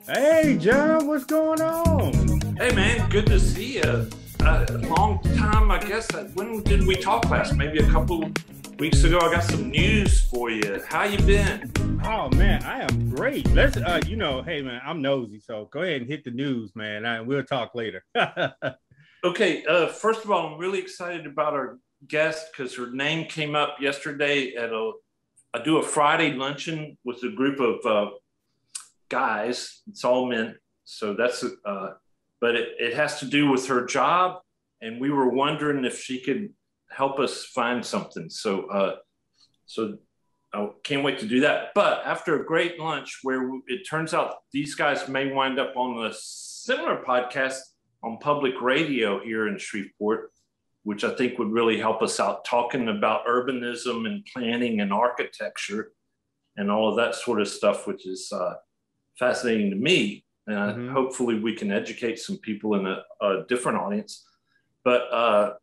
Hey, John, what's going on? Hey man, good to see you. Long time, I guess. When did we talk last? Maybe a couple weeks ago. I got some news for you. How you been? Oh man, I am great. Let's, hey man, I'm nosy, so go ahead and hit the news, man. We'll talk later. Okay, first of all, I'm really excited about our guest because her name came up yesterday I do a Friday luncheon with a group of guys. It's all men, so but it has to do with her job, and we were wondering if she could help us find something. So I can't wait to do that. But after a great lunch, where it turns out these guys may wind up on a similar podcast on public radio here in Shreveport, which I think would really help us out talking about urbanism and planning and architecture and all of that sort of stuff, which is fascinating to me. And hopefully we can educate some people in a different audience. But I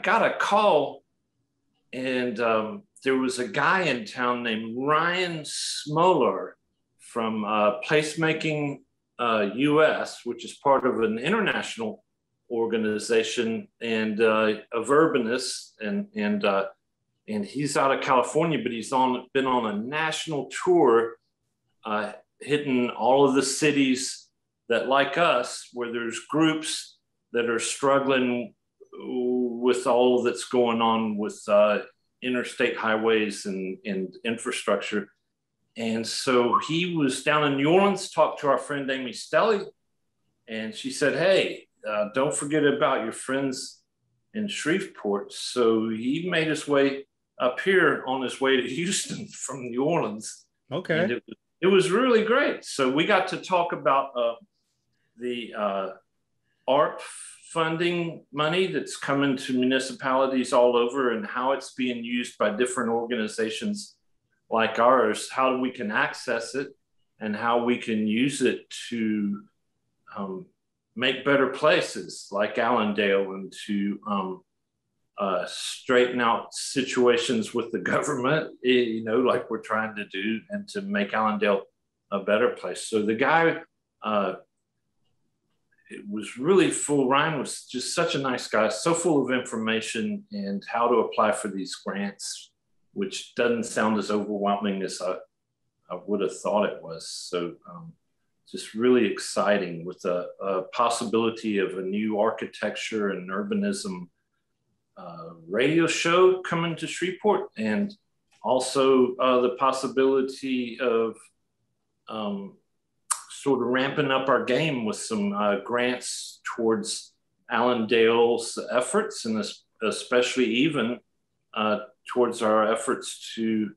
got a call, and there was a guy in town named Ryan Smoller from Placemaking US, which is part of an international organization and of urbanists, and he's out of California, but he's been on a national tour, hitting all of the cities that, like us, where there's groups that are struggling with all that's going on with interstate highways and infrastructure. And so he was down in New Orleans, talked to our friend Amy Stelly, and she said, hey, don't forget about your friends in Shreveport. So he made his way up here on his way to Houston from New Orleans. Okay. And it was really great. So we got to talk about the art funding money that's coming to municipalities all over and how it's being used by different organizations like ours, how we can access it and how we can use it to make better places like Allendale, and to straighten out situations with the government, like we're trying to do, and to make Allendale a better place. So the guy, it was really full. Ryan was just such a nice guy, so full of information and how to apply for these grants, which doesn't sound as overwhelming as I would have thought it was. So just really exciting, with a possibility of a new architecture and urbanism radio show coming to Shreveport, and also the possibility of sort of ramping up our game with some grants towards Allendale's efforts, and especially even towards our efforts to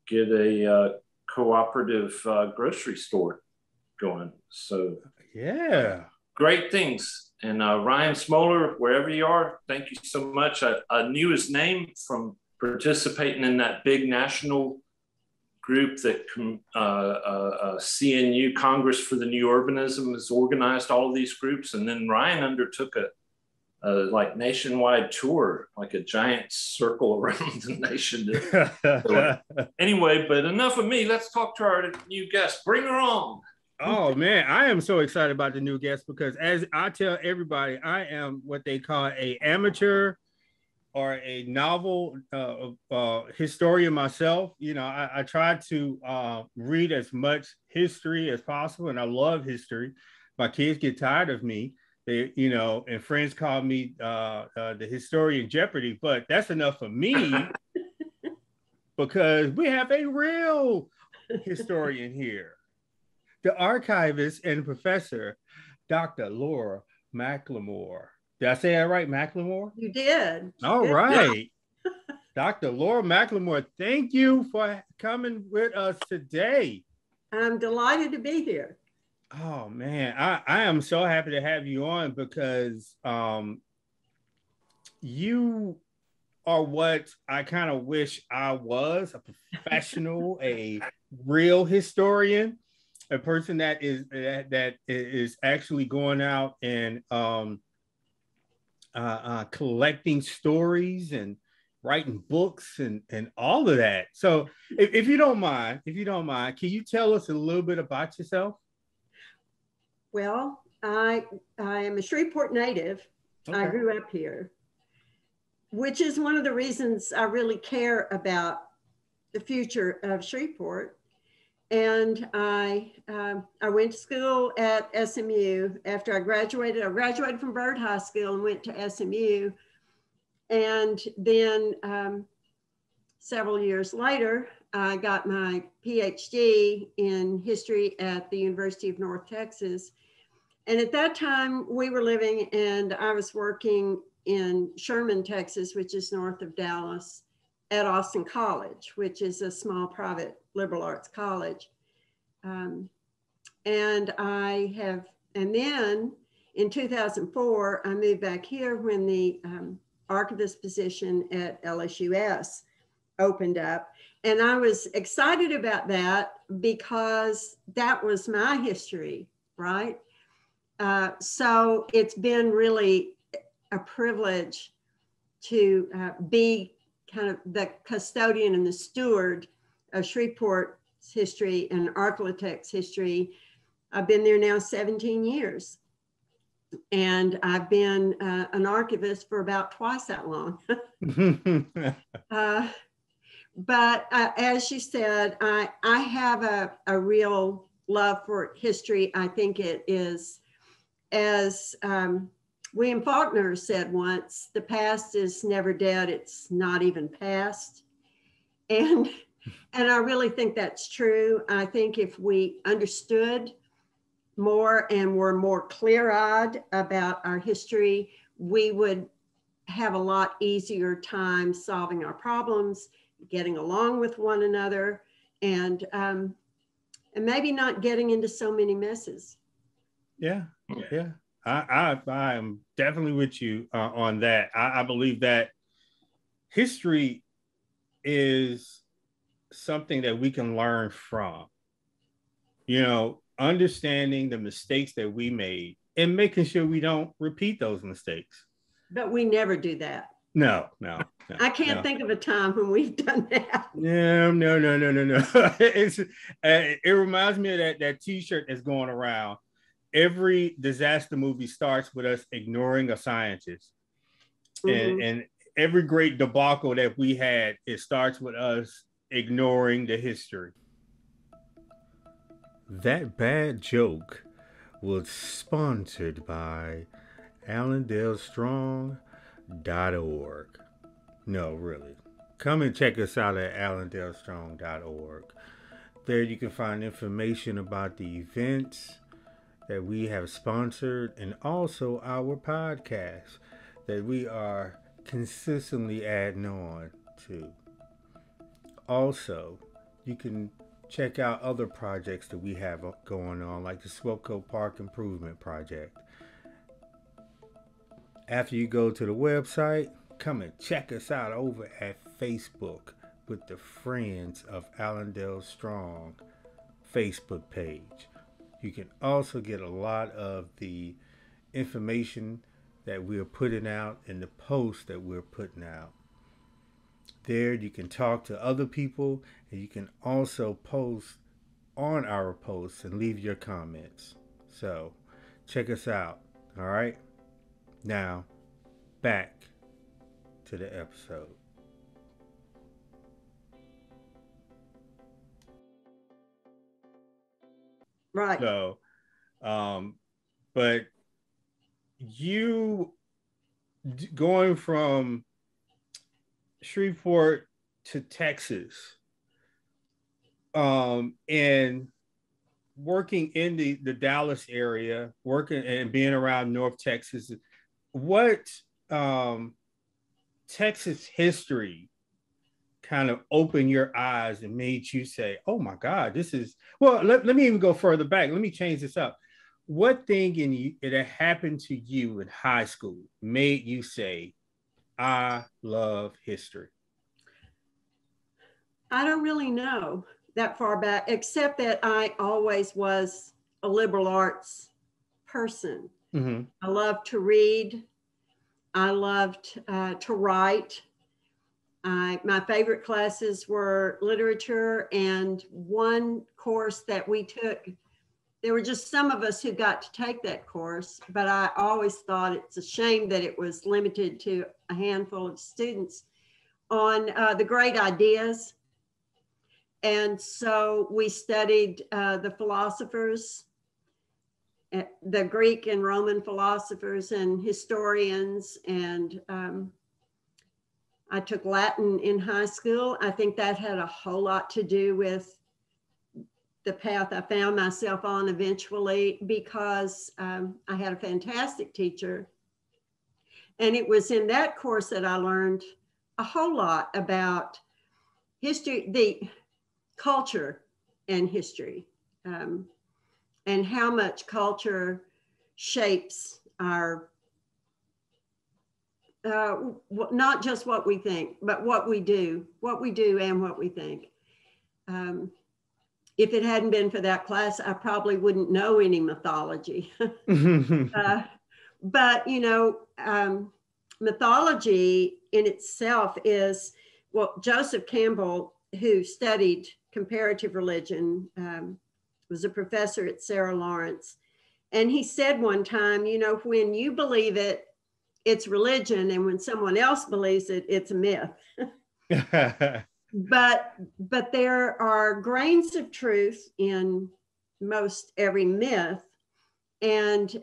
get a cooperative grocery store going. So Yeah. great things. And Ryan Smoller, wherever you are, thank you so much. I knew his name from participating in that big national group that CNU, Congress for the New Urbanism, has organized all of these groups. And then Ryan undertook a like nationwide tour, like a giant circle around the nation. Anyway, but enough of me. Let's talk to our new guest. Bring her on. Oh man, I am so excited about the new guest because, as I tell everybody, I am what they call a amateur or a novel historian myself. I try to read as much history as possible, and I love history. My kids get tired of me. They, and friends call me the historian Jeopardy, but that's enough for me because we have a real historian here. The archivist and professor, Dr. Laura Macklemore. Did I say that right, Macklemore? You did. All right. Dr. Laura Macklemore, thank you for coming with us today. I'm delighted to be here. Oh, man. I am so happy to have you on because you are what I kind of wish I was, a professional, a real historian. A person that is actually going out and collecting stories and writing books and all of that. So if you don't mind, can you tell us a little bit about yourself? Well, I am a Shreveport native. Okay. I grew up here, which is one of the reasons I really care about the future of Shreveport. And I went to school at SMU after I graduated. I graduated from Byrd High School and went to SMU. And then several years later, I got my PhD in history at the University of North Texas. And at that time, we were living and I was working in Sherman, Texas, which is north of Dallas, at Austin College, which is a small private liberal arts college. And then in 2004, I moved back here when the archivist position at LSUS opened up. And I was excited about that because that was my history, right? So it's been really a privilege to be kind of the custodian and the steward of Shreveport's history and Arklatek's history. I've been there now 17 years. And I've been an archivist for about twice that long. But as you said, I have a real love for history. I think it is, as William Faulkner said once, the past is never dead, it's not even past. And I really think that's true. I think if we understood more and were more clear-eyed about our history, we would have a lot easier time solving our problems, getting along with one another, and maybe not getting into so many messes. Yeah. I am definitely with you on that. I believe that history is something that we can learn from. You know, understanding the mistakes that we made and making sure we don't repeat those mistakes. But we never do that. No. I can't think of a time when we've done that. No. It reminds me of that T-shirt that's going around. Every disaster movie starts with us ignoring a scientist. Mm-hmm. And every great debacle that we had, it starts with us ignoring the history. That bad joke was sponsored by Allendale Strong.org. No, really. Come and check us out at AllendaleStrong.org. There you can find information about the events that we have sponsored and also our podcast that we are consistently adding on to. Also, you can check out other projects that we have going on, like the Swellcoat Park Improvement Project. After you go to the website, come and check us out over at Facebook with the Friends of Allendale Strong Facebook page. You can also get a lot of the information that we're putting out and the posts that we're putting out. There you can talk to other people, and you can also post on our posts and leave your comments. So check us out. All right. Now back to the episode. Right. So, but you going from Shreveport to Texas, and working in the Dallas area, working and being around North Texas, what Texas history kind of opened your eyes and made you say, oh my God, this is, well, let me even go further back. Let me change this up. What thing in you that happened to you in high school made you say, I love history? I don't really know that far back, except that I always was a liberal arts person. Mm-hmm. I loved to read. I loved to write. My favorite classes were literature, and one course that we took there were just some of us who got to take that course, but I always thought it's a shame that it was limited to a handful of students on the great ideas. And so we studied the philosophers, the Greek and Roman philosophers and historians, and I took Latin in high school. I think that had a whole lot to do with the path I found myself on eventually, because I had a fantastic teacher. And it was in that course that I learned a whole lot about history, the culture and history, and how much culture shapes our, not just what we think, but what we do and what we think. If it hadn't been for that class, I probably wouldn't know any mythology. But, you know, mythology in itself is, well, Joseph Campbell, who studied comparative religion, was a professor at Sarah Lawrence. And he said one time, you know, when you believe it, it's religion. And when someone else believes it, it's a myth. But there are grains of truth in most every myth. And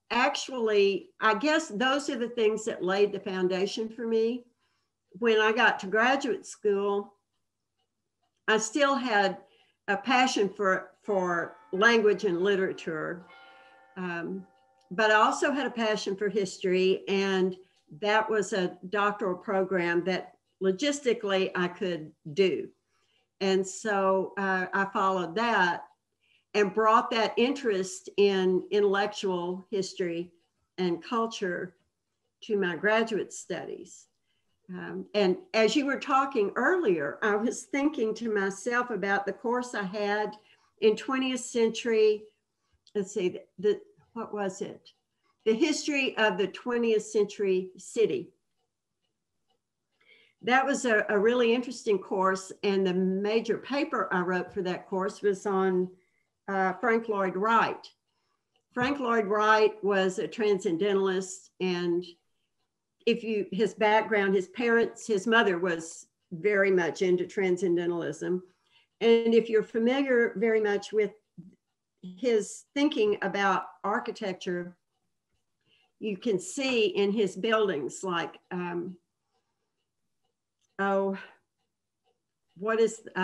actually, I guess those are the things that laid the foundation for me. When I got to graduate school, I still had a passion for language and literature, but I also had a passion for history, and that was a doctoral program that logistically I could do. And so I followed that and brought that interest in intellectual history and culture to my graduate studies. And as you were talking earlier, I was thinking to myself about the course I had in 20th century, let's see, what was it? The history of the 20th century city. That was a really interesting course. And the major paper I wrote for that course was on Frank Lloyd Wright. Frank Lloyd Wright was a transcendentalist, and his background, his parents, his mother was very much into transcendentalism. And if you're familiar very much with his thinking about architecture, you can see in his buildings, like, I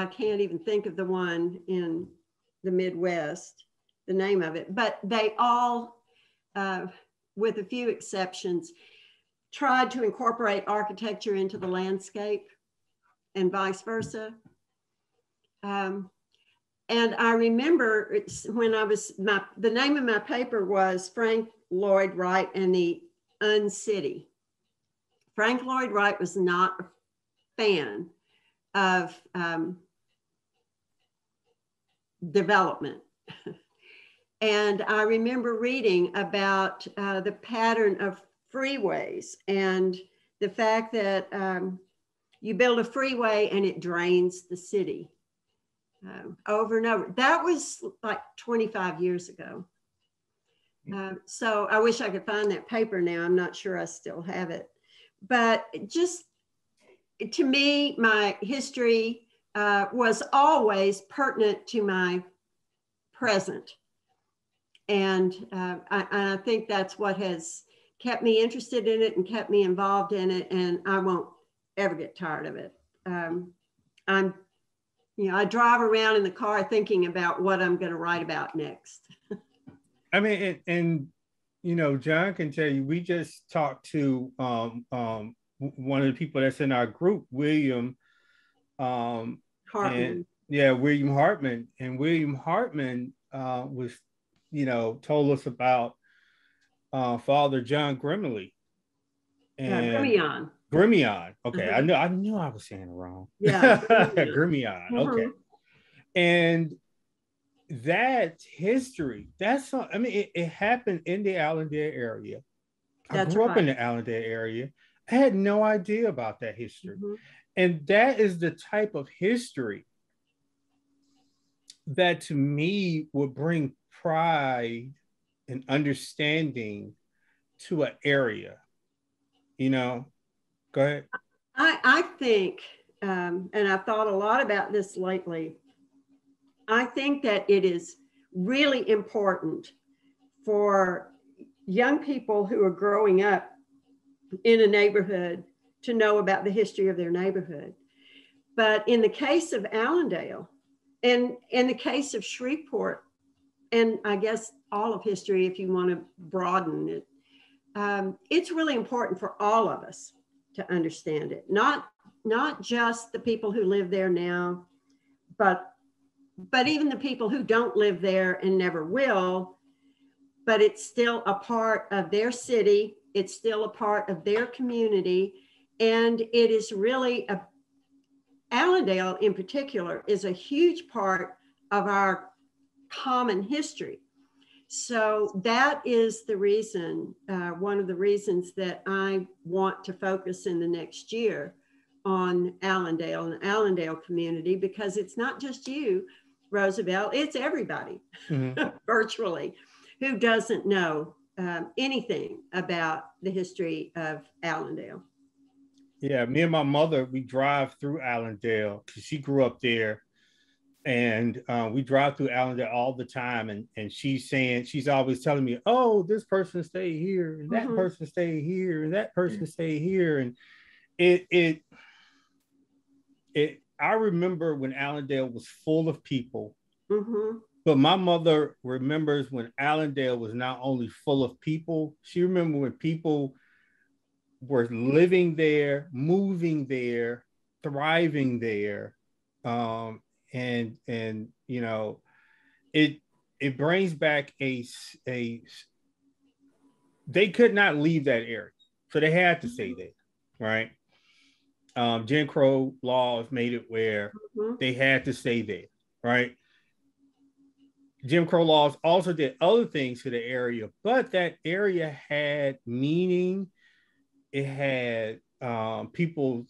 can't even think of the one in the Midwest, the name of it, but they all, with a few exceptions, tried to incorporate architecture into the landscape and vice versa. And I remember when the name of my paper was Frank Lloyd Wright and the Uncity. Frank Lloyd Wright was not a fan of development. And I remember reading about the pattern of freeways and the fact that you build a freeway and it drains the city over and over. That was like 25 years ago. So I wish I could find that paper now. I'm not sure I still have it. But just to me, my history was always pertinent to my present. And I think that's what has kept me interested in it and kept me involved in it. And I won't ever get tired of it. I drive around in the car thinking about what I'm going to write about next. I mean, and you know, John can tell you, we just talked to one of the people that's in our group, William Hartman. William Hartman. And William Hartman was, told us about Father John Grimley. And Grimion. Okay, uh-huh. I knew I was saying it wrong. Yeah, Grimion. Uh-huh. Okay, and that history. It happened in the Allendale area. I grew up in the Allendale area. I had no idea about that history, and that is the type of history that to me would bring pride and understanding to an area, you know. Go ahead. I think, and I've thought a lot about this lately, I think that it is really important for young people who are growing up in a neighborhood to know about the history of their neighborhood. But in the case of Allendale, and in the case of Shreveport, and I guess all of history, if you want to broaden it, it's really important for all of us to understand it. Not just the people who live there now, but even the people who don't live there and never will, but it's still a part of their city. It's still a part of their community. And it is really, Allendale in particular is a huge part of our common history. So that is the reason, one of the reasons that I want to focus in the next year on Allendale and Allendale community, because it's not just you, Roosevelt, it's everybody virtually who doesn't know anything about the history of Allendale. Yeah, me and my mother, we drive through Allendale because she grew up there. And we drive through Allendale all the time. And she's always telling me, oh, this person stayed here, and that person stayed here, and that person stayed here. And I remember when Allendale was full of people, but my mother remembers when Allendale was not only full of people, she remembered when people were living there, moving there, thriving there. And you know, it brings back they could not leave that area, so they had to stay there, right? Jim Crow laws made it where they had to stay there, right? Jim Crow laws also did other things to the area, but that area had meaning. It had people,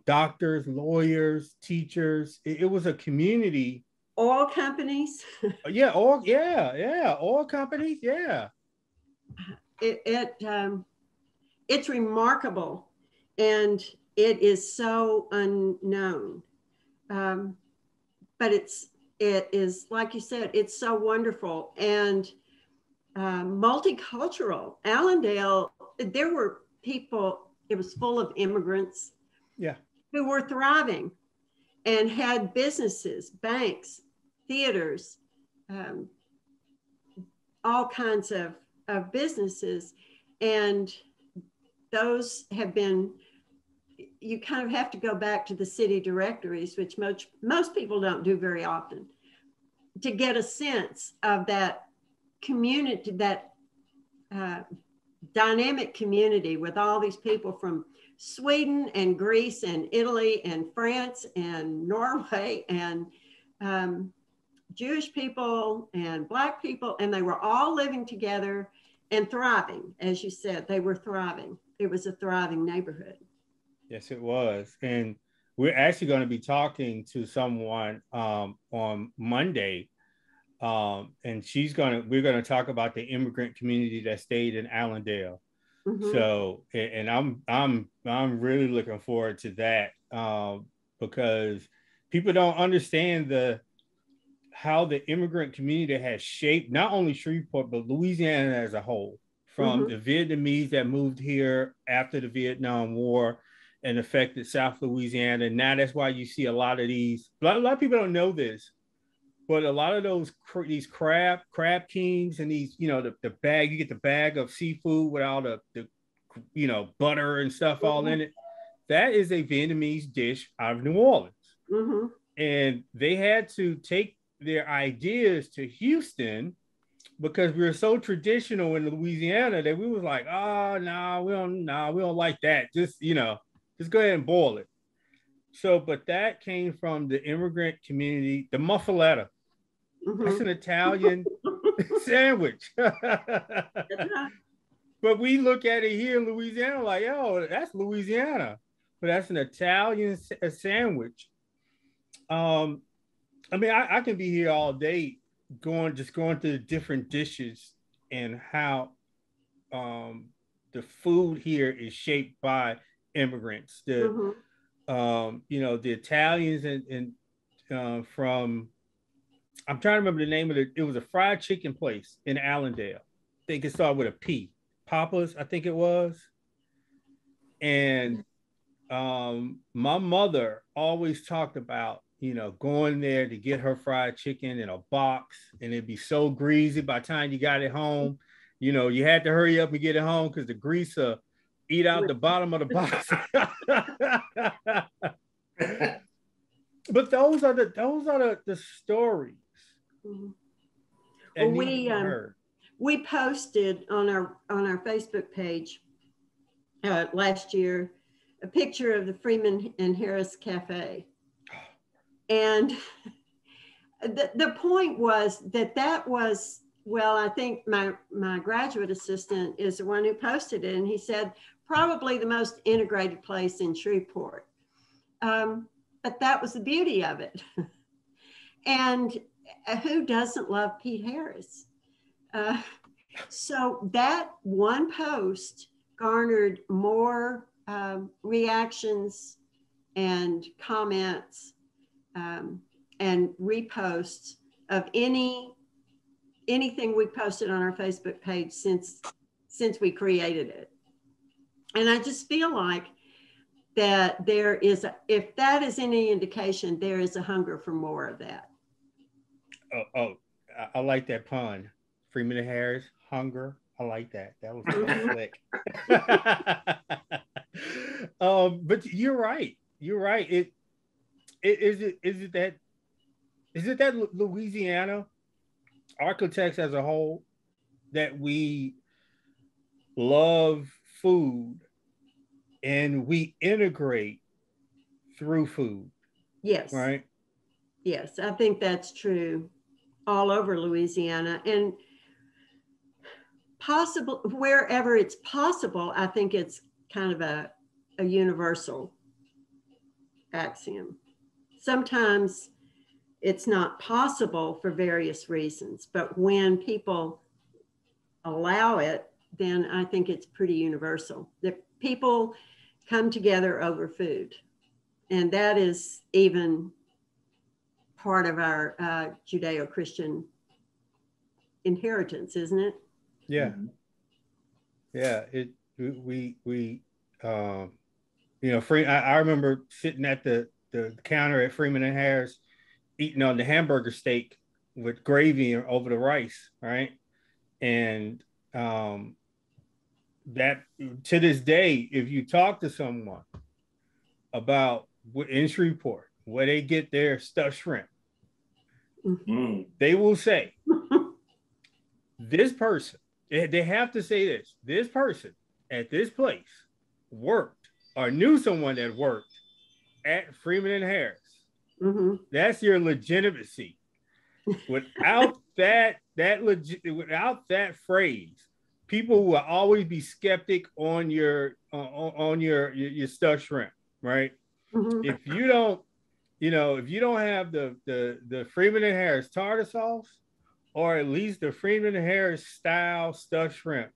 doctors, lawyers, teachers. It was a community. Oil companies. Oil companies. Yeah. It's remarkable, and it is so unknown. But it is, like you said, it's so wonderful and multicultural. Allendale, there were people, it was full of immigrants who were thriving and had businesses, banks, theaters, all kinds of businesses. And those have been, you kind of have to go back to the city directories, which most people don't do very often, to get a sense of that community, that dynamic community with all these people from Sweden and Greece and Italy and France and Norway and Jewish people and Black people, and they were all living together and thriving. As you said, they were thriving. It was a thriving neighborhood. Yes, it was. And we're actually going to be talking to someone on Monday. And we're going to talk about the immigrant community that stayed in Allendale. So, and I'm really looking forward to that because people don't understand how the immigrant community has shaped not only Shreveport, but Louisiana as a whole, from the Vietnamese that moved here after the Vietnam War and affected South Louisiana. Now that's why you see a lot of people don't know this, but a lot of these crab kings and these, the bag, you get the bag of seafood with all the butter and stuff all in it. That is a Vietnamese dish out of New Orleans. And they had to take their ideas to Houston because we were so traditional in Louisiana that we was like, we don't like that. Just go ahead and boil it. So, but that came from the immigrant community, the muffaletta. That's an Italian sandwich. But we look at it here in Louisiana like, that's Louisiana. But that's an Italian sandwich. I can be here all day going through the different dishes and how the food here is shaped by immigrants. You know, the Italians and from, I'm trying to remember the name of it. It was a fried chicken place in Allendale. I think it started with a P. Papa's, I think it was. And my mother always talked about, you know, going there to get her fried chicken in a box, and it'd be so greasy by the time you got it home. You know, you had to hurry up and get it home because the grease eat out the bottom of the box. But those are the stories. Well, we posted on our Facebook page last year a picture of the Freeman and Harris Cafe, and the point was that was, well, I think my graduate assistant is the one who posted it, and he said probably the most integrated place in Shreveport. But that was the beauty of it. And who doesn't love Pete Harris? So that one post garnered more reactions and comments and reposts of anything we posted on our Facebook page since we created it. And I just feel like that there is, if that is any indication, there is a hunger for more of that. I like that pun. Freeman and Harris, hunger. I like that. That was slick. But you're right. You're right. Is it that Louisiana architects as a whole that we love food and we integrate through food? Yes. Right. Yes, I think that's true all over Louisiana, and possible wherever it's possible. I think it's kind of a universal axiom. Sometimes it's not possible for various reasons, but when people allow it, then I think it's pretty universal that people come together over food. And that is even part of our Judeo-Christian inheritance, isn't it? Yeah. Yeah. We you know, I remember sitting at the counter at Freeman and Harris eating on the hamburger steak with gravy over the rice, right? And that to this day, if you talk to someone about in Shreveport where they get their stuffed shrimp, they will say, this person, they have to say this person at this place worked or knew someone that worked at Freeman and Harris. That's your legitimacy. Without without that phrase, people will always be skeptic on your stuffed shrimp, right? If you don't, if you don't have the Freeman and Harris tartar sauce, or at least the Freeman and Harris style stuffed shrimp,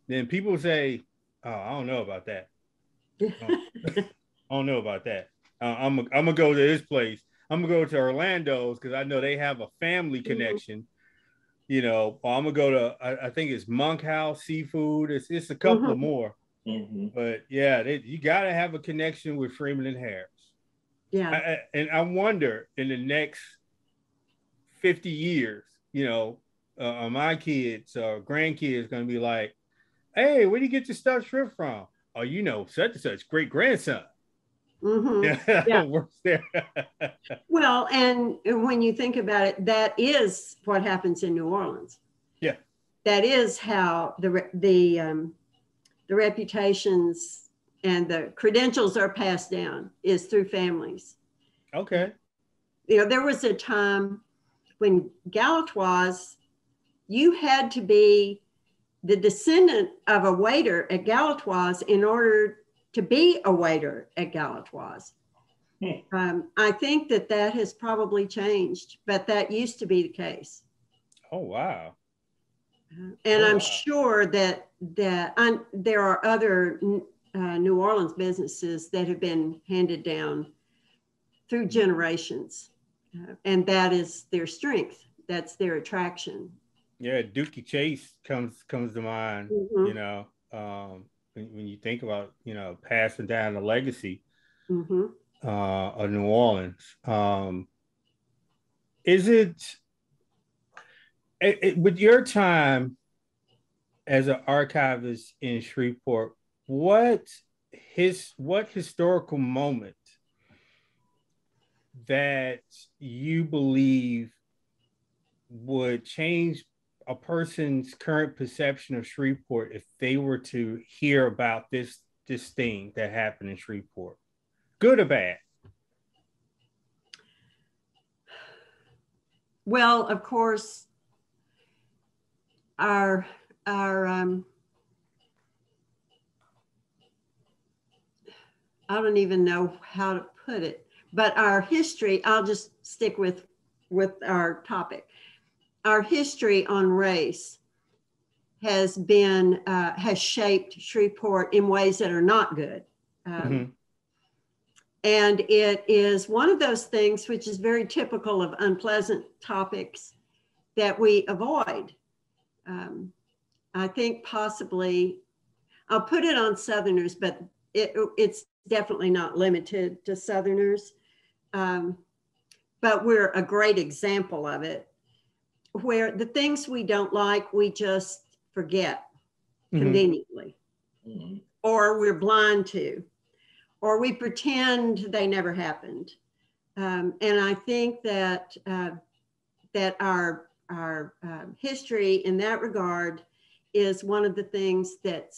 then people say, "Oh, I don't know about that. I don't know about that. I'm gonna go to this place. I'm gonna go to Orlando's because I know they have a family connection." Or I'm gonna go to I think it's Monk House Seafood. It's a couple of more. But yeah, you gotta have a connection with Freeman and Harris. Yeah. And I wonder in the next 50 years, my kids or grandkids gonna be like, "Hey, where do you get your stuffed shrimp from?" "Oh, such and such great grandson." Yeah. Works there. Well, and when you think about it, that is what happens in New Orleans. Yeah. That is how the reputations and the credentials are passed down, is through families. Okay. There was a time when Galatoire's, you had to be the descendant of a waiter at Galatoire's in order to be a waiter at Galatoire's. I think that has probably changed, but that used to be the case. Oh, wow. And I'm sure that there are other New Orleans businesses that have been handed down through generations, and that is their strength. That's their attraction. Yeah, Dookie Chase comes to mind. Mm-hmm. You know, when you think about passing down the legacy mm-hmm. Of New Orleans. Is it with your time as an archivist in Shreveport, what historical moment that you believe would change a person's current perception of Shreveport if they were to hear about this thing that happened in Shreveport, good or bad? Well, of course, our I don't even know how to put it, but our history, I'll just stick with our topic. Our history on race has shaped Shreveport in ways that are not good. Mm-hmm. And it is one of those things which is very typical of unpleasant topics that we avoid. I think possibly, I'll put it on Southerners, but it's definitely not limited to Southerners. But we're a great example of it, where the things we don't like, we just forget mm-hmm. conveniently, mm-hmm. or we're blind to, or we pretend they never happened. And I think that our history in that regard is one of the things that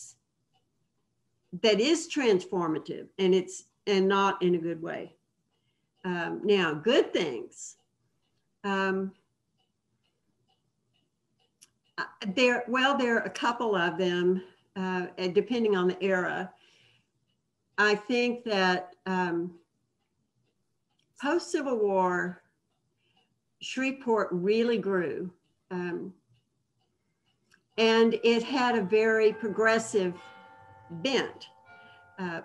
is transformative, and not in a good way. Now, good things. There are a couple of them, depending on the era. I think that post-Civil War, Shreveport really grew. And it had a very progressive bent.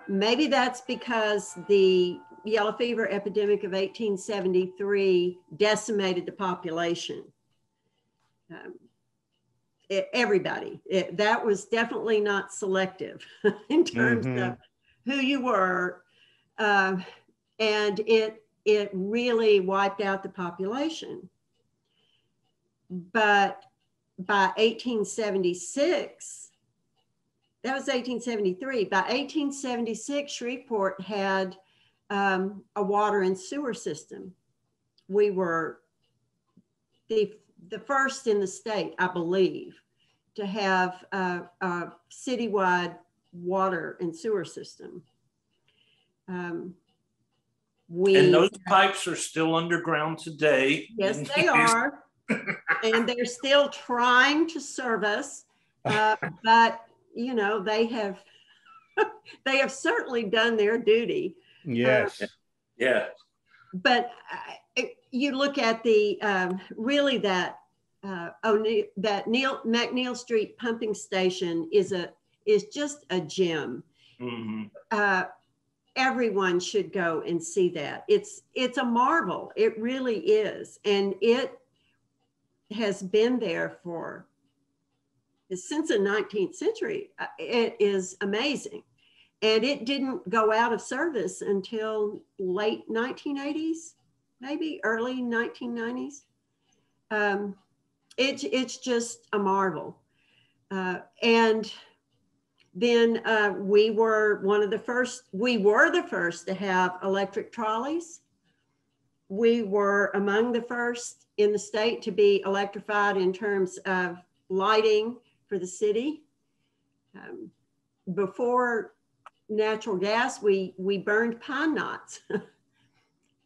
Maybe that's because the yellow fever epidemic of 1873 decimated the population. That was definitely not selective in terms mm-hmm. of who you were. And it really wiped out the population. But by 1876, that was 1873. By 1876, Shreveport had a water and sewer system. We were the first in the state, I believe, to have a citywide water and sewer system. And those pipes are still underground today. Yes, they are. And they're still trying to serve us. But, they have certainly done their duty. Yes. Yeah. But you look at the really that McNeil Street pumping station is just a gem. Mm-hmm. Everyone should go and see that. It's a marvel. It really is, and it has been there since the 19th century. It is amazing. And it didn't go out of service until late 1980s, maybe early 1990s. It's just a marvel. And then we were the first to have electric trolleys. We were among the first in the state to be electrified in terms of lighting for the city. Before natural gas, we burned pine knots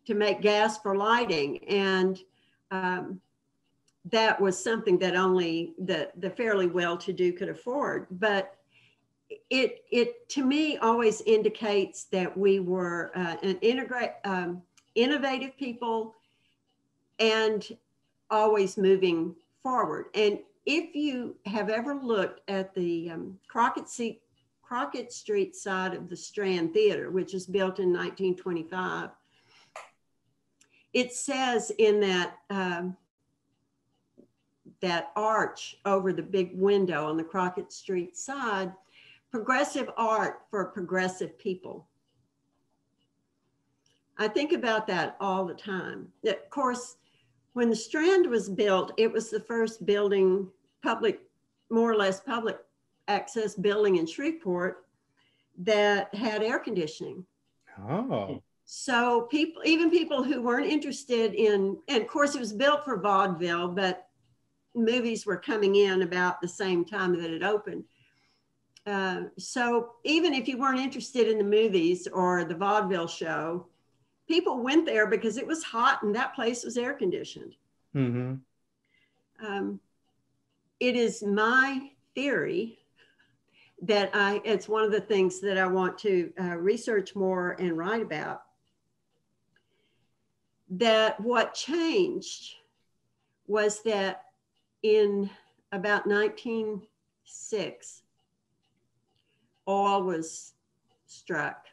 to make gas for lighting. And that was something that only the fairly well-to-do could afford. But it to me always indicates that we were an innovative people and always moving forward. And if you have ever looked at the Crockett Street side of the Strand Theater, which was built in 1925, it says in that arch over the big window on the Crockett Street side, progressive art for progressive people. I think about that all the time. Of course, when the Strand was built, it was the first building, more or less public access building in Shreveport that had air conditioning. Oh. So even people who weren't interested in, and of course it was built for vaudeville, but movies were coming in about the same time that it opened. So even if you weren't interested in the movies or the vaudeville show, people went there because it was hot and that place was air conditioned. Mm-hmm. It is my theory that it's one of the things that I want to research more and write about, that what changed was that in about 1906, oil was struck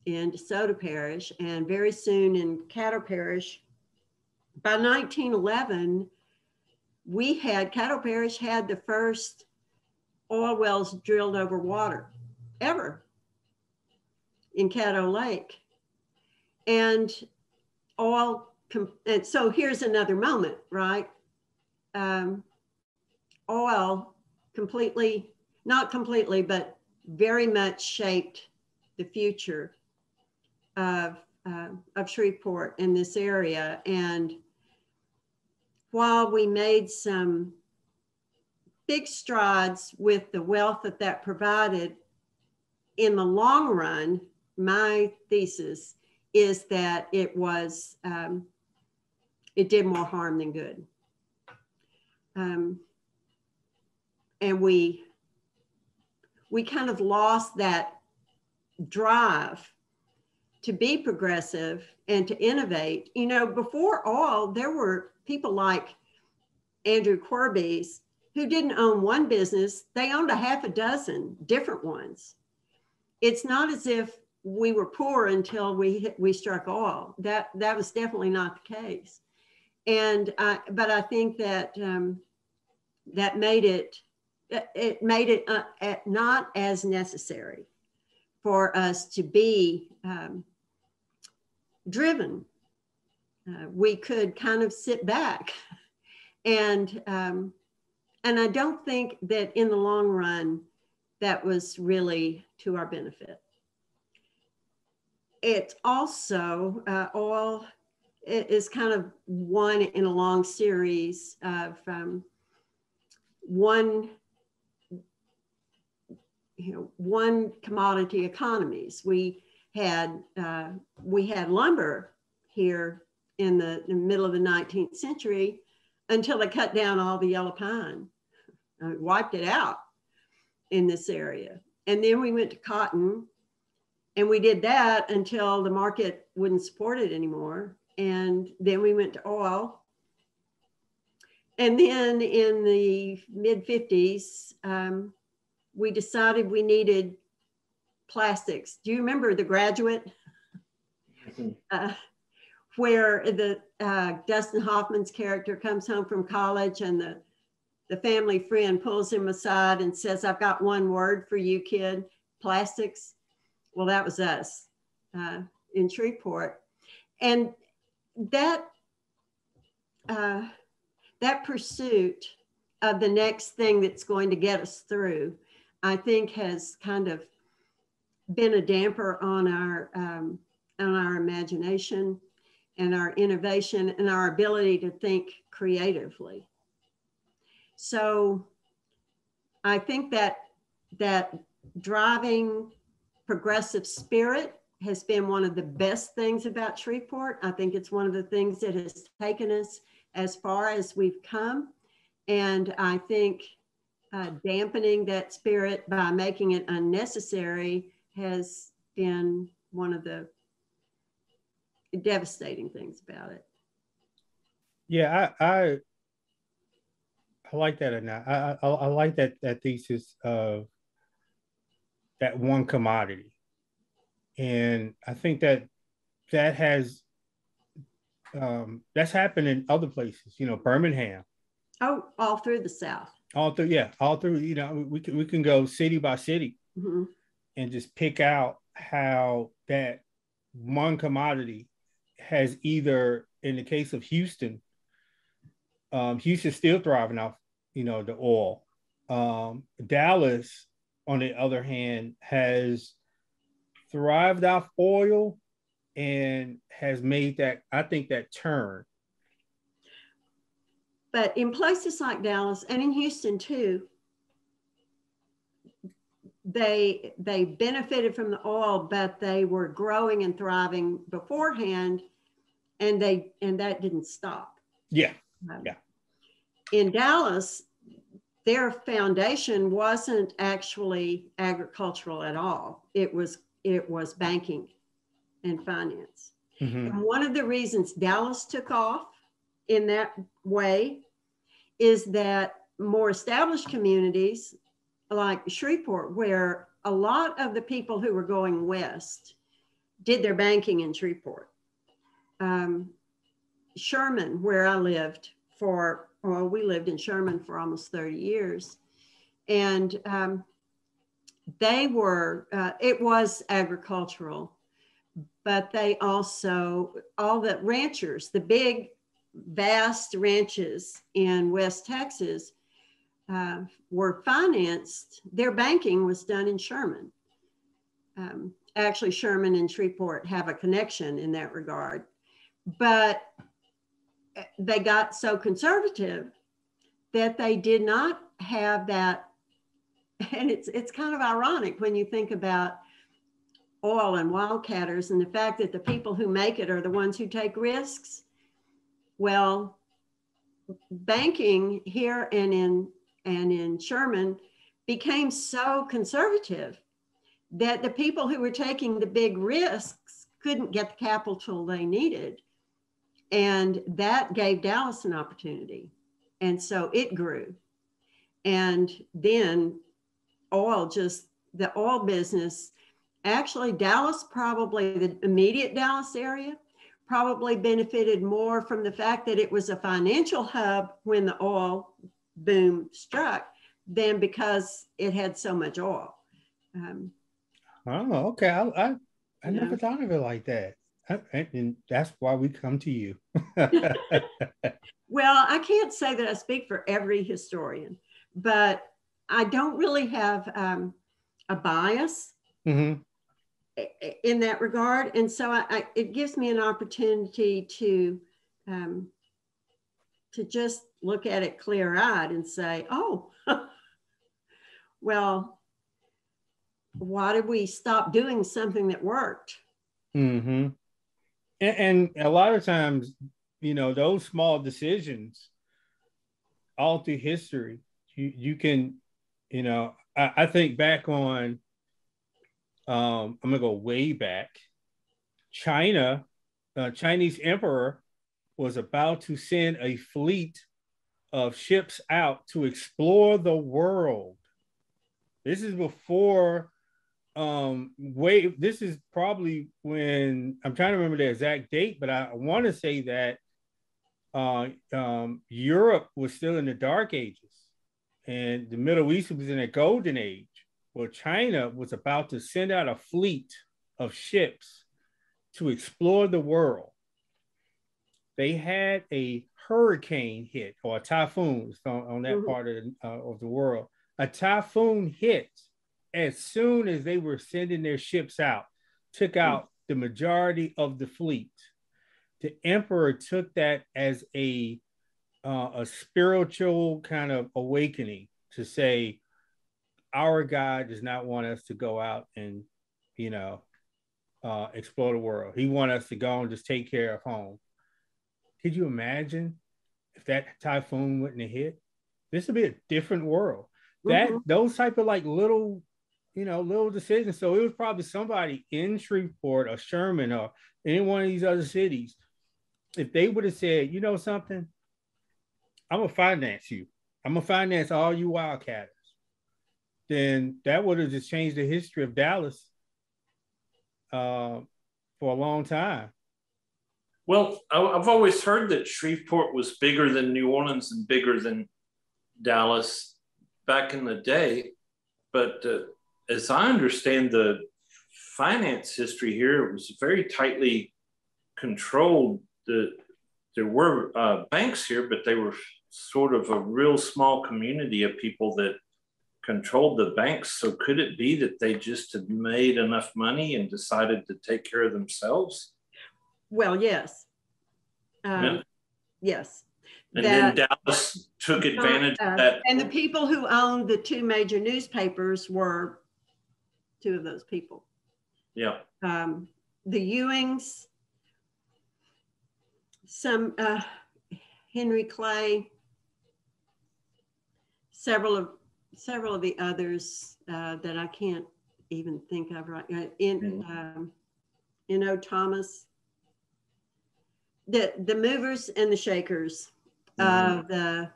in DeSoto Parish and very soon in Caddo Parish. By 1911, Caddo Parish had the first oil wells drilled over water ever in Caddo Lake. And and so here's another moment, right? Oil not completely, but very much shaped the future of Shreveport in this area. And while we made some big strides with the wealth that provided, in the long run, my thesis is that it did more harm than good. And we kind of lost that drive to be progressive and to innovate. You know, before oil, there were people like Andrew Querbees who didn't own one business. They owned a half a dozen different ones. It's not as if we were poor until we struck oil. That was definitely not the case. And but I think that that made it not as necessary for us to be driven. We could kind of sit back, and I don't think that in the long run that was really to our benefit. It's also oil is kind of one in a long series of one commodity economies. We had lumber here in the middle of the 19th century until they cut down all the yellow pine, wiped it out in this area. And then we went to cotton, and we did that until the market wouldn't support it anymore. And then we went to oil. And then in the mid 50s, we decided we needed plastics. Do you remember The Graduate? Where Dustin Hoffman's character comes home from college and the family friend pulls him aside and says, "I've got one word for you, kid, plastics." Well, that was us in Shreveport. And that pursuit of the next thing that's going to get us through, I think, has kind of been a damper on our imagination and our innovation and our ability to think creatively. So I think that driving progressive spirit has been one of the best things about Shreveport. I think it's one of the things that has taken us as far as we've come. And I think dampening that spirit by making it unnecessary has been one of the devastating things about it. Yeah, I like that, and I like that thesis of that one commodity, and I think that has that's happened in other places. You know, Birmingham. Oh, all through the South. All through. You know, we can go city by city and just pick out how that one commodity has either, in the case of Houston, Houston's still thriving off, you know, the oil. Dallas, on the other hand, has thrived off oil and has made that, I think, that turn. But in places like Dallas and in Houston too, they benefited from the oil, but they were growing and thriving beforehand, and that didn't stop. Yeah. In Dallas, their foundation wasn't actually agricultural at all. It was banking and finance. And one of the reasons Dallas took off in that way is that more established communities like Shreveport, where a lot of the people who were going west did their banking in Shreveport. Sherman, where I lived we lived in Sherman for almost 30 years. And they were, it was agricultural, but they also, all the ranchers, the big, vast ranches in West Texas were financed. Their banking was done in Sherman. Actually, Sherman and Shreveport have a connection in that regard. But they got so conservative that they did not have that. And it's kind of ironic when you think about oil and wildcatters and the fact that the people who make it are the ones who take risks. Well, banking here and in Sherman became so conservative that the people who were taking the big risks couldn't get the capital they needed. And that gave Dallas an opportunity. And so it grew. And then the oil business, actually Dallas, probably the immediate Dallas area, probably benefited more from the fact that it was a financial hub when the oil boom struck than because it had so much oil. Oh, okay. I never thought of it like that. And that's why we come to you. Well, I can't say that I speak for every historian, but I don't really have a bias in that regard. And so it gives me an opportunity to just look at it clear-eyed and say, oh, well, why did we stop doing something that worked? And a lot of times, you know, those small decisions all through history, you can, you know, I think back on, I'm going to go way back. Chinese emperor was about to send a fleet of ships out to explore the world. This is before this is probably when, I'm trying to remember the exact date, but I want to say that Europe was still in the Dark Ages and the Middle East was in a golden age. Well, China was about to send out a fleet of ships to explore the world. They had a hurricane hit, or a typhoon on that part of the world. A typhoon hit as soon as they were sending their ships out, took out the majority of the fleet. The emperor took that as a spiritual kind of awakening to say, our God does not want us to go out and, you know, explore the world. He wants us to go and just take care of home. Could you imagine if that typhoon wouldn't have hit? This would be a different world. those type of like little, little decisions. So it was probably somebody in Shreveport or Sherman or any one of these other cities. If they would have said, you know something, I'm gonna finance you. I'm gonna finance all you Wildcatters. Then that would have just changed the history of Dallas for a long time. Well, I've always heard that Shreveport was bigger than New Orleans and bigger than Dallas back in the day. But as I understand the finance history here, it was very tightly controlled. There were banks here, but they were sort of a real small community of people that controlled the banks. So could it be that they just had made enough money and decided to take care of themselves? Well, yes. Yes. And then Dallas took advantage of that. And the people who owned the two major newspapers were two of those people. Yeah. The Ewings, some Henry Clay, several of the others that I can't even think of right now. Thomas, the movers and the shakers of the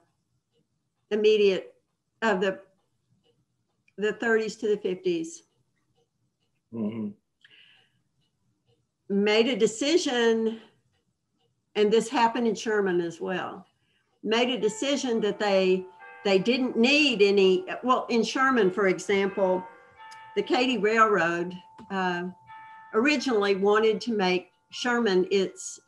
immediate of the 30s to the 50s made a decision, and this happened in Sherman as well, made a decision that they didn't need any. Well, in Sherman, for example, the Katy Railroad originally wanted to make Sherman its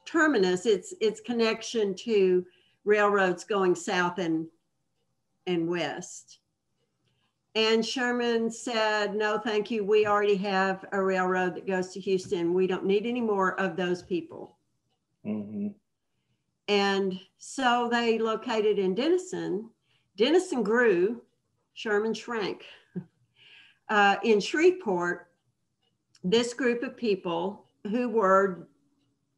terminus, its connection to railroads going south and west. And Sherman said, no, thank you. We already have a railroad that goes to Houston. We don't need any more of those people. And so they located in Denison. Denison grew, Sherman shrank. In Shreveport, this group of people who were,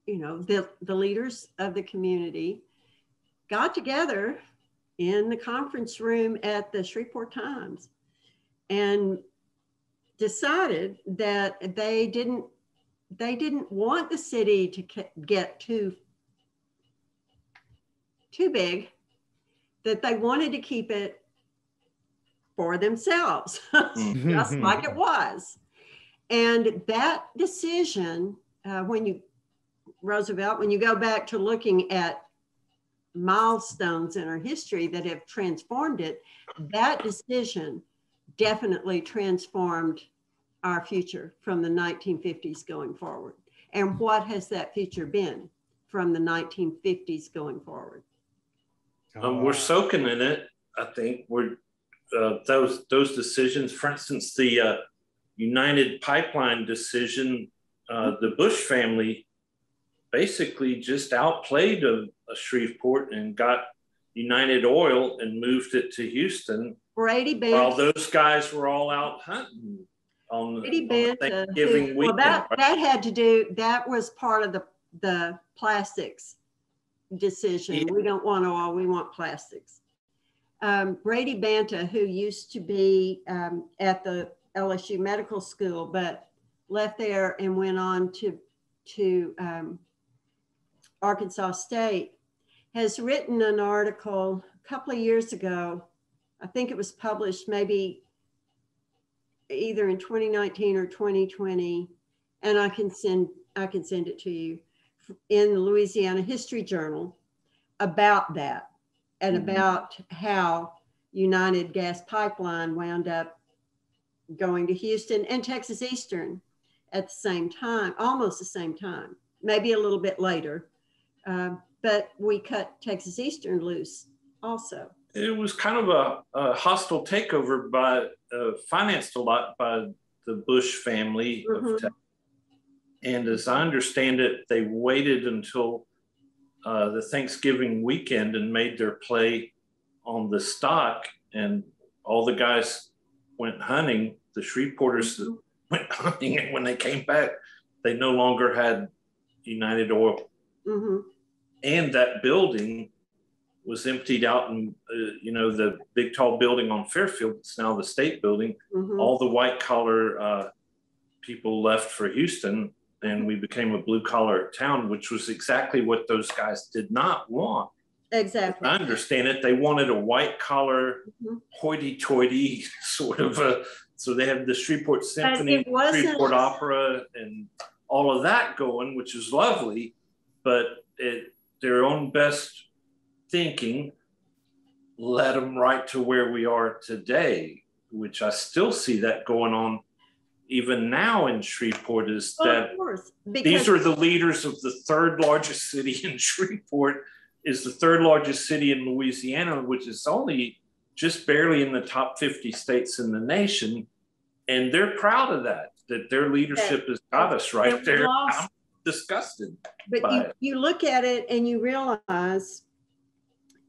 the leaders of the community got together in the conference room at the Shreveport Times and decided that they didn't want the city to get too big, that they wanted to keep it for themselves, just like it was. And that decision, when you go back to looking at milestones in our history that have transformed it, that decision definitely transformed our future from the 1950s going forward. And what has that future been from the 1950s going forward? We're soaking in it. I think we're those decisions. For instance, the United Pipeline decision, the Bush family basically just outplayed a Shreveport and got United Oil and moved it to Houston. Brady Banta, while those guys were all out hunting on Thanksgiving weekend. Well, that was part of the plastics decision. Yeah. We don't want oil, we want plastics. Brady Banta, who used to be at the LSU Medical School, but left there and went on to Arkansas State, has written an article a couple of years ago. I think it was published maybe either in 2019 or 2020, and I can send it to you, in the Louisiana History Journal, about that and about how United Gas Pipeline wound up going to Houston and Texas Eastern at the same time, almost the same time, maybe a little bit later. But we cut Texas Eastern loose also. It was kind of a hostile takeover financed a lot by the Bush family of Texas. And as I understand it, they waited until the Thanksgiving weekend and made their play on the stock. And all the guys went hunting. The Shreveporters went hunting, and when they came back, they no longer had United Oil. And that building was emptied out, and the big tall building on Fairfield, it's now the state building. All the white collar people left for Houston, and we became a blue collar town, which was exactly what those guys did not want. Exactly. I understand it. They wanted a white collar, hoity toity sort of so they have the Shreveport Symphony, Shreveport Opera, and all of that going, which is lovely, but their own best thinking led them right to where we are today, which I still see that going on even now in Shreveport, is that these are the leaders of the third largest city in Shreveport, is the third largest city in Louisiana, which is only just barely in the top 50 states in the nation. And they're proud of that their leadership has got us right there. I'm disgusted. But you look at it and you realize,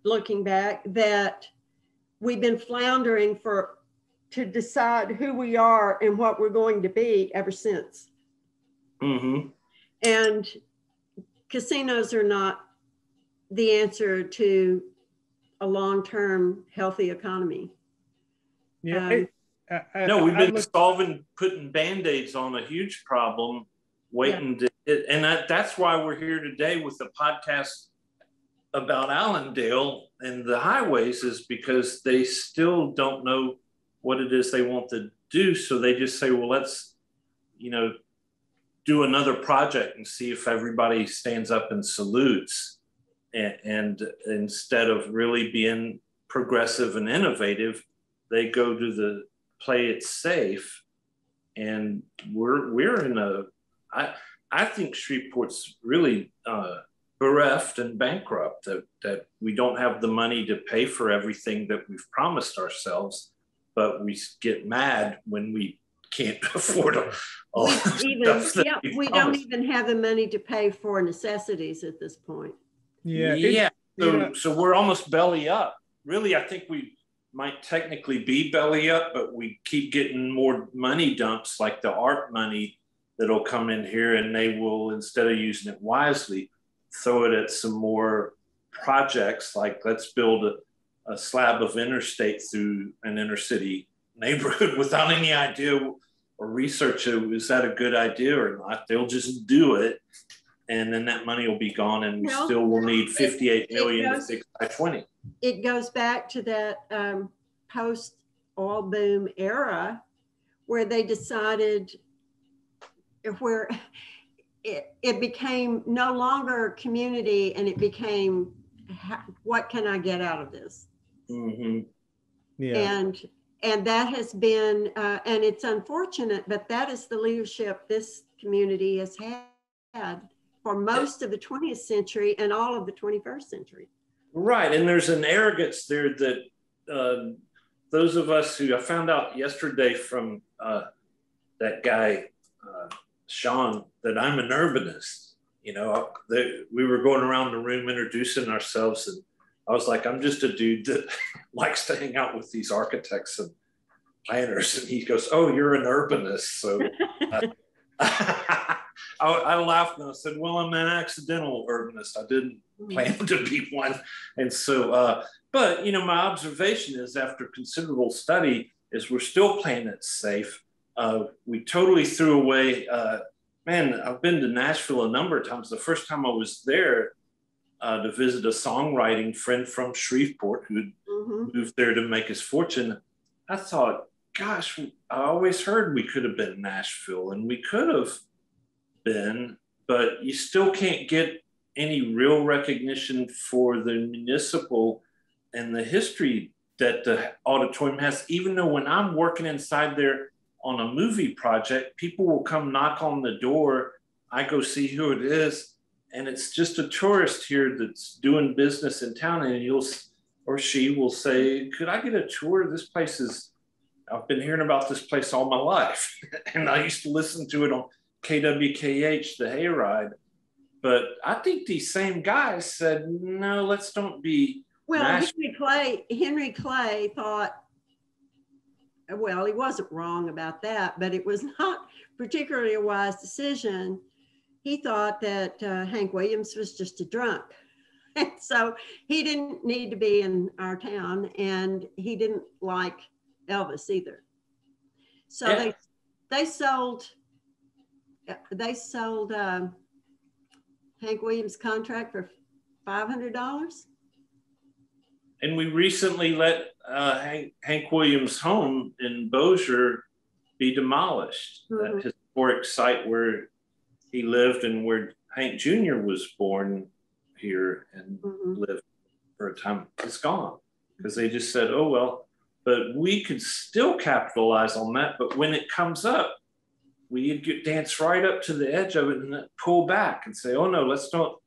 looking back, that we've been floundering to decide who we are and what we're going to be ever since. And casinos are not the answer to a long-term healthy economy. No, we've been putting Band-Aids on a huge problem, waiting to hit, and that's why we're here today with the podcast about Allendale and the highways, is because they still don't know what it is they want to do. So they just say, well, let's, do another project and see if everybody stands up and salutes. And instead of really being progressive and innovative, they go to the play it safe. And we're in I think Shreveport's really bereft and bankrupt, that we don't have the money to pay for everything that we've promised ourselves, but we get mad when we can't afford all we don't even have the money to pay for necessities at this point. So we're almost belly up. Really, I think we might technically be belly up, but we keep getting more money dumps, like the art money that'll come in here, and they will, instead of using it wisely, throw it at some more projects, like let's build a slab of interstate through an inner city neighborhood without any idea or research, is that a good idea or not? They'll just do it, and then that money will be gone, and we still will need 58 million to fix I-20. It goes back to that post-oil boom era, where they decided, where it became no longer community, and it became, what can I get out of this? And that has been, and it's unfortunate, but that is the leadership this community has had for most of the 20th century and all of the 21st century. Right, and there's an arrogance there that those of us who, I found out yesterday from that guy, Sean, that I'm an urbanist. We were going around the room introducing ourselves, and I was like, I'm just a dude that likes to hang out with these architects and planners. And he goes, oh, you're an urbanist. So I laughed and I said, well, I'm an accidental urbanist. I didn't plan to be one. And so, but, my observation is, after considerable study, is we're still playing it safe. We totally threw away, I've been to Nashville a number of times. The first time I was there, to visit a songwriting friend from Shreveport who moved there to make his fortune, I thought, gosh, I always heard we could have been Nashville, and we could have been, but you still can't get any real recognition for the municipal and the history that the auditorium has, even though when I'm working inside there on a movie project, people will come knock on the door. I go see who it is, and it's just a tourist here that's doing business in town, and she will say, could I get a tour? This place is, I've been hearing about this place all my life. And I used to listen to it on KWKH, the Hayride. But I think these same guys said, no, let's don't be. Well, Henry Clay thought, well, he wasn't wrong about that, but it was not particularly a wise decision. He thought that Hank Williams was just a drunk. So he didn't need to be in our town, and he didn't like Elvis either. So Yeah. they sold Hank Williams' contract for $500. And we recently let Hank Williams' home in Bossier be demolished. Mm-hmm. That historic site where he lived and where Hank Jr. was born here and lived for a time, it's gone. Because they just said, oh, well, but we could still capitalize on that. But when it comes up, we dance right up to the edge of it and then pull back and say, oh, no, let's not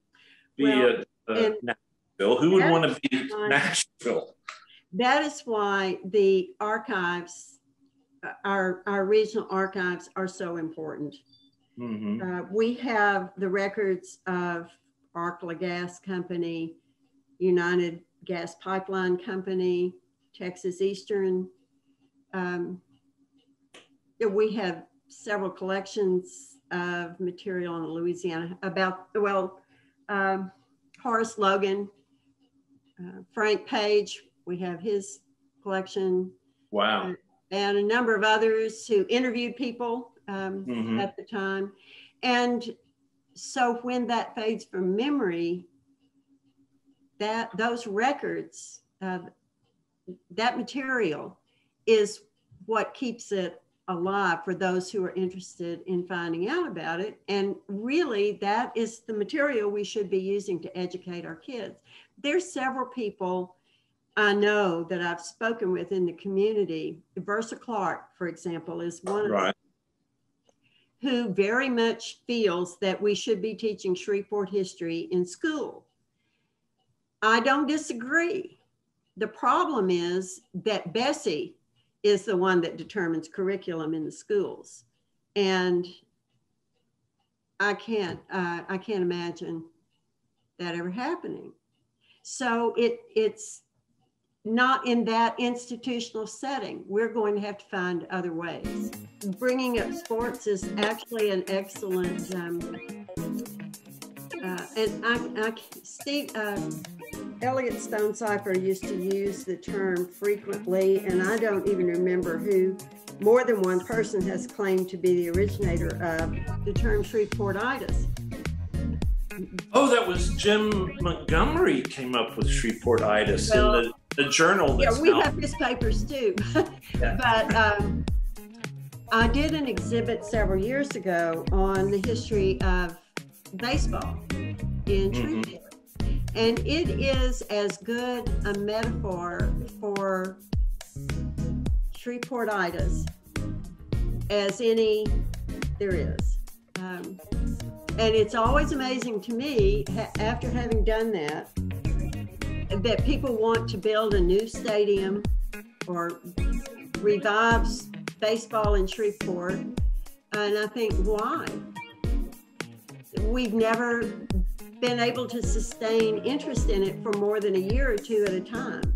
be Nashville. Who would want to be Nashville? That is why the archives, our regional archives, are so important. We have the records of Arkla Gas Company, United Gas Pipeline Company, Texas Eastern. We have several collections of material in Louisiana about, Horace Logan, Frank Page, we have his collection. Wow. And a number of others who interviewed people at the time. And so when that fades from memory, those records, that material is what keeps it alive for those who are interested in finding out about it. And really, that is the material we should be using to educate our kids. There's several people I know that I've spoken with in the community. Versa Clark, for example, is one of them, who very much feels that we should be teaching Shreveport history in school. I don't disagree. The problem is that Bessie is the one that determines curriculum in the schools. And I can't imagine that ever happening. So it's not in that institutional setting. We're going to have to find other ways. Bringing up sports is actually an excellent, Elliot Stonecipher used to use the term frequently, and I don't even remember who. More than one person has claimed to be the originator of the term Shreveportitis. Oh, that was Jim Montgomery came up with Shreveportitis in the journal. Yeah, we have his papers too. But I did an exhibit several years ago on the history of baseball in Shreveport. And it is as good a metaphor for Shreveportitis as any there is. And it's always amazing to me, after having done that people want to build a new stadium or revive baseball in Shreveport. And I think, why? We've never been able to sustain interest in it for more than a year or two at a time.